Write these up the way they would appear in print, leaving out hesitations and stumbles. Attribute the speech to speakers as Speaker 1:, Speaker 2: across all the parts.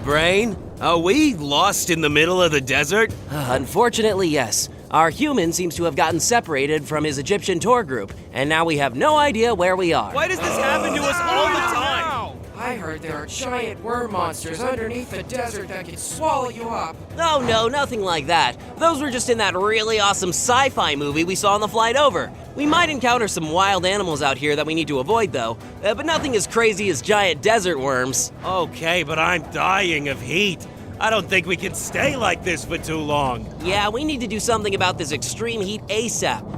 Speaker 1: Brain? Are we lost in the middle of the desert?
Speaker 2: Unfortunately, yes. Our human seems to have gotten separated from his Egyptian tour group, and now we have no idea where we are.
Speaker 1: Why does this happen to us all the time?
Speaker 3: I heard there are giant worm monsters underneath the desert that could swallow you up.
Speaker 2: Oh no, nothing like that. Those were just in that really awesome sci-fi movie we saw on the flight over. We might encounter some wild animals out here that we need to avoid though, but nothing as crazy as giant desert worms.
Speaker 1: Okay, but I'm dying of heat. I don't think we can stay like this for too long.
Speaker 2: Yeah, we need to do something about this extreme heat ASAP.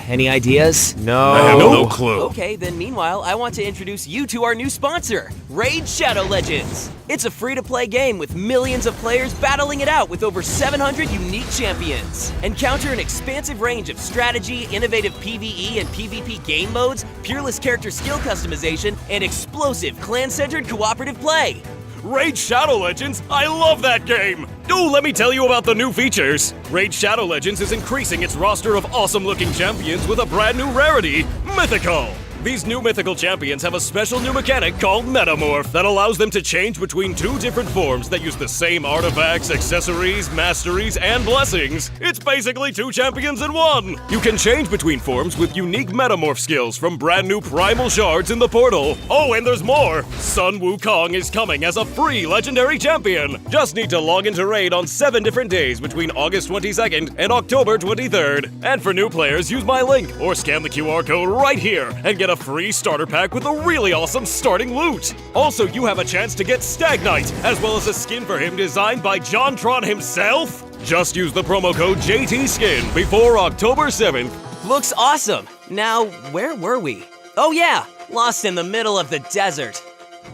Speaker 2: Any ideas?
Speaker 1: No.
Speaker 4: I have no clue.
Speaker 2: Okay, then meanwhile, I want to introduce you to our new sponsor, Raid Shadow Legends. It's a free-to-play game with millions of players battling it out with over 700 unique champions. Encounter an expansive range of strategy, innovative PvE and PvP game modes, peerless character skill customization, and explosive clan-centered cooperative play.
Speaker 4: Raid Shadow Legends? I love that game! Oh, let me tell you about the new features. Raid Shadow Legends is increasing its roster of awesome-looking champions with a brand new rarity, Mythical. These new mythical champions have a special new mechanic called Metamorph that allows them to change between two different forms that use the same artifacts, accessories, masteries, and blessings. It's basically two champions in one! You can change between forms with unique Metamorph skills from brand new primal shards in the portal. Oh, and there's more! Sun Wukong is coming as a free legendary champion! Just need to log into Raid on 7 different days between August 22nd and October 23rd. And for new players, use my link or scan the QR code right here and get a free starter pack with a really awesome starting loot. Also, you have a chance to get Stag Knight, as well as a skin for him designed by JonTron himself. Just use the promo code JTSkin before October 7th.
Speaker 2: Looks awesome. Now, where were we? Oh yeah, lost in the middle of the desert.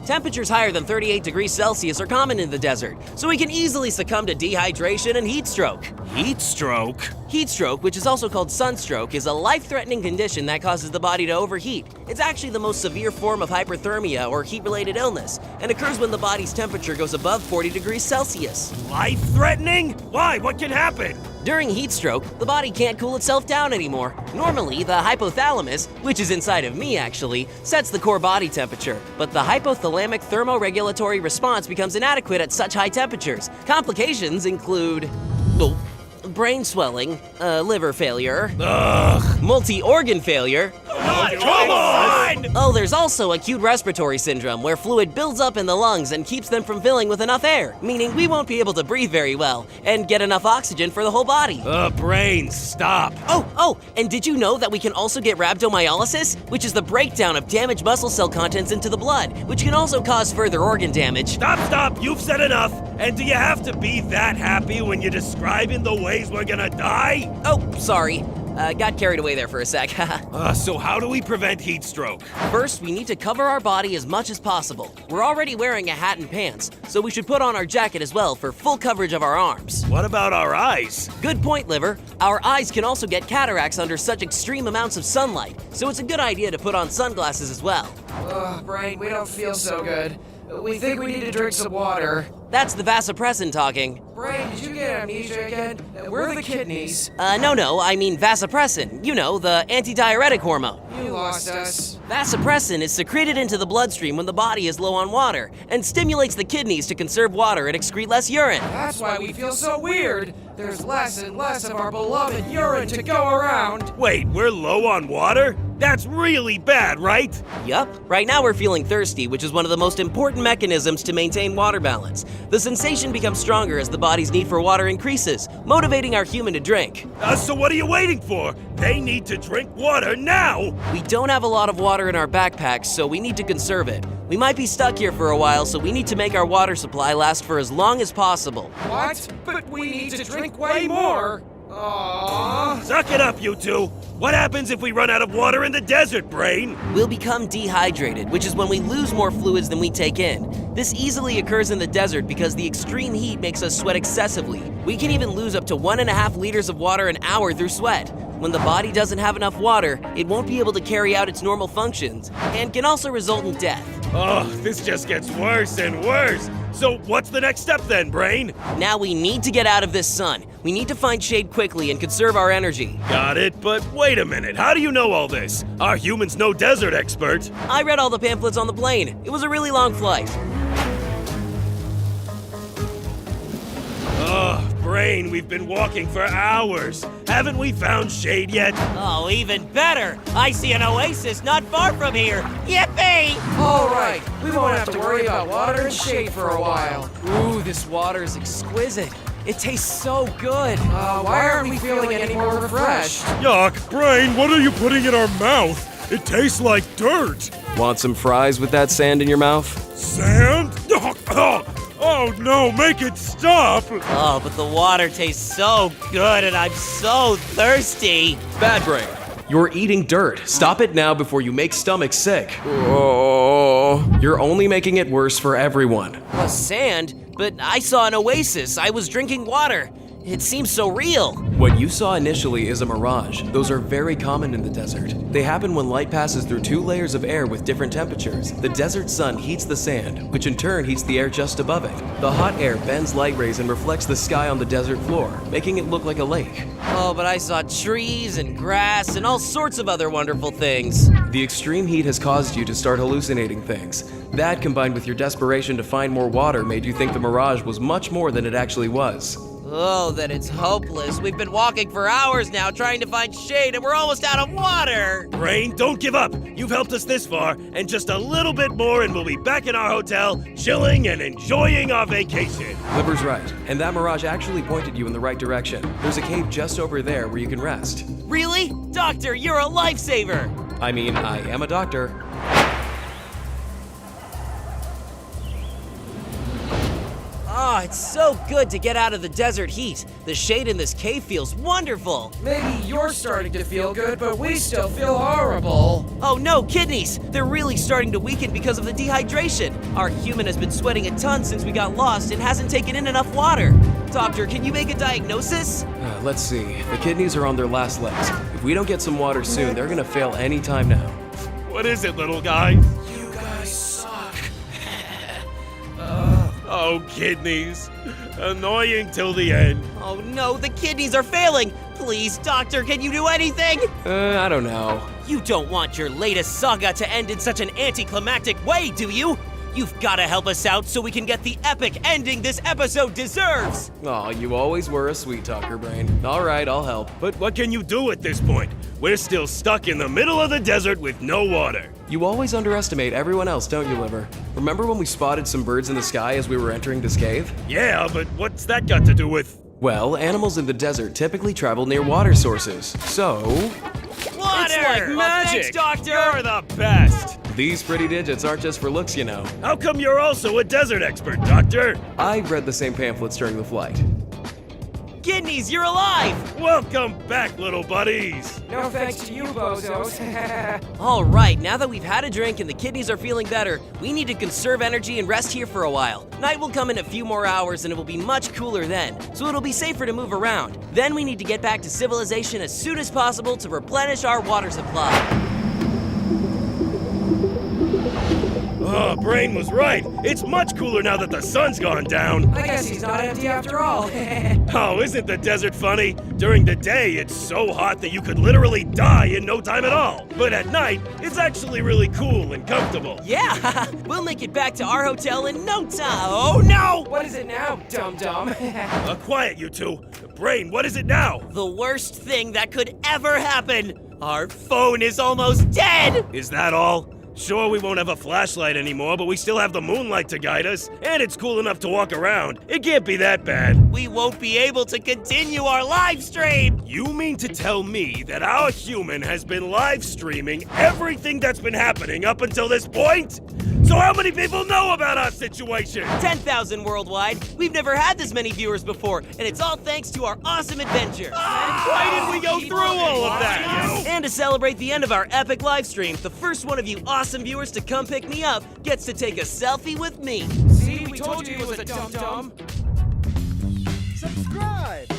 Speaker 2: Temperatures higher than 38 degrees Celsius are common in the desert, so we can easily succumb to dehydration and heat stroke.
Speaker 1: Heat stroke?
Speaker 2: Heat stroke, which is also called sunstroke, is a life-threatening condition that causes the body to overheat. It's actually the most severe form of hyperthermia or heat-related illness, and occurs when the body's temperature goes above 40 degrees Celsius.
Speaker 1: Life-threatening? Why? What can happen?
Speaker 2: During heat stroke, the body can't cool itself down anymore. Normally, the hypothalamus, which is inside of me actually, sets the core body temperature, but the hypothalamic thermoregulatory response becomes inadequate at such high temperatures. Complications include brain swelling, liver failure, multi-organ failure.
Speaker 1: Come on!
Speaker 2: Oh, there's also acute respiratory syndrome, where fluid builds up in the lungs and keeps them from filling with enough air, meaning we won't be able to breathe very well and get enough oxygen for the whole body.
Speaker 1: Brain, stop.
Speaker 2: Oh, and did you know that we can also get rhabdomyolysis, which is the breakdown of damaged muscle cell contents into the blood, which can also cause further organ damage.
Speaker 1: Stop, you've said enough. And do you have to be that happy when you're describing the ways we're gonna die?
Speaker 2: Oh, sorry. Got carried away there for a sec.
Speaker 1: So how do we prevent heat stroke?
Speaker 2: First, we need to cover our body as much as possible. We're already wearing a hat and pants, so we should put on our jacket as well for full coverage of our arms.
Speaker 1: What about our eyes?
Speaker 2: Good point, Liver. Our eyes can also get cataracts under such extreme amounts of sunlight, so it's a good idea to put on sunglasses as well.
Speaker 3: Brain, we don't feel so good. We think we need to drink some water.
Speaker 2: That's the vasopressin talking.
Speaker 3: Brain, did you get amnesia again? Where are the kidneys?
Speaker 2: No, I mean vasopressin. You know, the antidiuretic hormone.
Speaker 3: You lost us.
Speaker 2: Vasopressin is secreted into the bloodstream when the body is low on water and stimulates the kidneys to conserve water and excrete less urine.
Speaker 3: That's why we feel so weird. There's less and less of our beloved urine to go around.
Speaker 1: Wait, we're low on water? That's really bad, right?
Speaker 2: Yup. Right now we're feeling thirsty, which is one of the most important mechanisms to maintain water balance. The sensation becomes stronger as the body's need for water increases, motivating our human to drink.
Speaker 1: So what are you waiting for? They need to drink water now!
Speaker 2: We don't have a lot of water in our backpacks, so we need to conserve it. We might be stuck here for a while, so we need to make our water supply last for as long as possible.
Speaker 3: What? But we need to drink way more. Aww.
Speaker 1: Suck it up, you two! What happens if we run out of water in the desert, Brain?
Speaker 2: We'll become dehydrated, which is when we lose more fluids than we take in. This easily occurs in the desert because the extreme heat makes us sweat excessively. We can even lose up to 1.5 liters of water an hour through sweat. When the body doesn't have enough water, it won't be able to carry out its normal functions, and can also result in death.
Speaker 1: Oh, this just gets worse and worse. So what's the next step then, Brain?
Speaker 2: Now we need to get out of this sun. We need to find shade quickly and conserve our energy.
Speaker 1: Got it, but wait a minute. How do you know all this? Our human's no desert expert.
Speaker 2: I read all the pamphlets on the plane. It was a really long flight.
Speaker 1: Brain, we've been walking for hours. Haven't we found shade yet?
Speaker 2: Oh, even better! I see an oasis not far from here. Yippee!
Speaker 3: All right, we won't have to worry about water and shade for a while.
Speaker 2: Ooh, this water is exquisite. It tastes so good.
Speaker 3: Why aren't we feeling any more refreshed?
Speaker 1: Yuck, Brain, what are you putting in our mouth? It tastes like dirt.
Speaker 4: Want some fries with that sand in your mouth?
Speaker 1: Sand? Oh no, make it stop!
Speaker 2: Oh, but the water tastes so good and I'm so thirsty.
Speaker 4: Bad Brain, you're eating dirt. Stop it now before you make stomachs sick. You're only making it worse for everyone.
Speaker 2: A sand? But I saw an oasis. I was drinking water. It seems so real.
Speaker 4: What you saw initially is a mirage. Those are very common in the desert. They happen when light passes through two layers of air with different temperatures. The desert sun heats the sand, which in turn heats the air just above it. The hot air bends light rays and reflects the sky on the desert floor, making it look like a lake.
Speaker 2: Oh, but I saw trees and grass and all sorts of other wonderful things.
Speaker 4: The extreme heat has caused you to start hallucinating things. That, combined with your desperation to find more water, made you think the mirage was much more than it actually was.
Speaker 2: Oh, that it's hopeless. We've been walking for hours now trying to find shade and we're almost out of water.
Speaker 1: Brain, don't give up. You've helped us this far, and just a little bit more and we'll be back in our hotel, chilling and enjoying our vacation.
Speaker 4: Liver's right, and that mirage actually pointed you in the right direction. There's a cave just over there where you can rest.
Speaker 2: Really? Doctor, you're a lifesaver.
Speaker 4: I mean, I am a doctor.
Speaker 2: Oh, it's so good to get out of the desert heat. The shade in this cave feels wonderful.
Speaker 3: Maybe you're starting to feel good, but we still feel horrible.
Speaker 2: Oh no, kidneys! They're really starting to weaken because of the dehydration. Our human has been sweating a ton since we got lost and hasn't taken in enough water. Doctor, can you make a diagnosis?
Speaker 4: Let's see. The kidneys are on their last legs. If we don't get some water soon, they're gonna fail any time now.
Speaker 1: What is it, little guy?
Speaker 3: You guys suck.
Speaker 1: Oh, kidneys. Annoying till the end.
Speaker 2: Oh no, the kidneys are failing! Please, doctor, can you do anything?
Speaker 4: I don't know.
Speaker 2: You don't want your latest saga to end in such an anticlimactic way, do you? You've gotta help us out so we can get the epic ending this episode deserves!
Speaker 4: Aw, you always were a sweet talker, Brain. All right, I'll help.
Speaker 1: But what can you do at this point? We're still stuck in the middle of the desert with no water.
Speaker 4: You always underestimate everyone else, don't you, Liver? Remember when we spotted some birds in the sky as we were entering this cave?
Speaker 1: Yeah, but what's that got to do with...
Speaker 4: Well, animals in the desert typically travel near water sources. So,
Speaker 2: Water!
Speaker 1: It's like
Speaker 2: Well,
Speaker 1: magic!
Speaker 2: thanks, doctor!
Speaker 1: You're the best!
Speaker 4: these pretty digits aren't just for looks, you know.
Speaker 1: How come you're also a desert expert, Doctor?
Speaker 4: I read the same pamphlets during the flight.
Speaker 2: Kidneys, you're alive!
Speaker 1: Welcome back, little buddies!
Speaker 3: No thanks to you, bozos.
Speaker 2: All right, now that we've had a drink and the kidneys are feeling better, we need to conserve energy and rest here for a while. Night will come in a few more hours and it will be much cooler then, so it'll be safer to move around. Then we need to get back to civilization as soon as possible to replenish our water supply.
Speaker 1: Oh, Brain was right. It's much cooler now that the sun's gone down.
Speaker 3: I guess he's not empty after all.
Speaker 1: Oh, isn't the desert funny? During the day, it's so hot that you could literally die in no time at all. But at night, it's actually really cool and comfortable.
Speaker 2: Yeah, we'll make it back to our hotel in no time. Oh no!
Speaker 3: What is it now, dum-dum?
Speaker 1: Quiet, you two. Brain, what is it now?
Speaker 2: The worst thing that could ever happen. Our phone is almost dead!
Speaker 1: Is that all? Sure, we won't have a flashlight anymore, but we still have the moonlight to guide us, and it's cool enough to walk around. It can't be that bad.
Speaker 2: We won't be able to continue our live stream!
Speaker 1: You mean to tell me that our human has been live streaming everything that's been happening up until this point? So how many people know about our situation?
Speaker 2: 10,000 worldwide. We've never had this many viewers before, and it's all thanks to our awesome adventure.
Speaker 1: Why did we go through all of that?
Speaker 2: And to celebrate the end of our epic live stream, the first one of you awesome viewers to come pick me up gets to take a selfie with me.
Speaker 3: See, we told you it was a dum-dum.
Speaker 5: Subscribe!